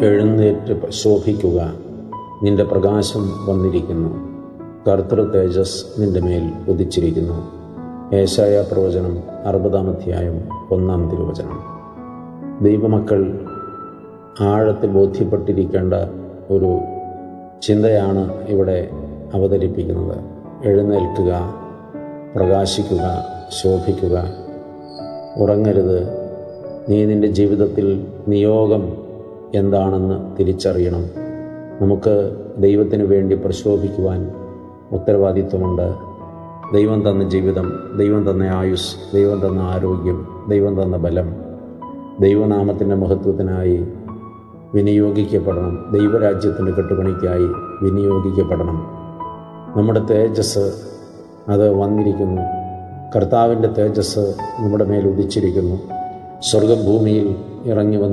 എഴുന്നേറ്റ് ശോഭിക്കുക, നിന്റെ പ്രകാശം വന്നിരിക്കുന്നു, കർത്തൃ തേജസ് നിന്റെ മേൽ ഉദിച്ചിരിക്കുന്നു. ഏശായ പ്രവചനം 60-ാം അധ്യായം 1-ാം തിരുവചനം. ദൈവമക്കൾ ആഴത്തിൽ ബോധ്യപ്പെട്ടിരിക്കേണ്ട ഒരു ചിന്തയാണ് ഇവിടെ അവതരിപ്പിക്കുന്നത്. എഴുന്നേൽക്കുക, പ്രകാശിക്കുക, ശോഭിക്കുക, ഉറങ്ങരുത്. നീ നിൻ്റെ ജീവിതത്തിൽ നിയോഗം എന്താണെന്ന് തിരിച്ചറിയണം. നമുക്ക് ദൈവത്തിന് വേണ്ടി പ്രശോഭിക്കുവാൻ ഉത്തരവാദിത്വമുണ്ട്. ദൈവം തന്ന ജീവിതം, ദൈവം തന്ന ആയുസ്, ദൈവം തന്ന ആരോഗ്യം, ദൈവം തന്ന ബലം ദൈവനാമത്തിൻ്റെ മഹത്വത്തിനായി വിനിയോഗിക്കപ്പെടണം. ദൈവരാജ്യത്തിൻ്റെ കെട്ടുപണിക്കായി വിനിയോഗിക്കപ്പെടണം. നമ്മുടെ തേജസ് അത് വന്നിരിക്കുന്നു. കർത്താവിൻ്റെ തേജസ് നമ്മുടെ മേൽ ഉദിച്ചിരിക്കുന്നു. സ്വർഗ്ഗം ഭൂമിയിൽ ഇറങ്ങി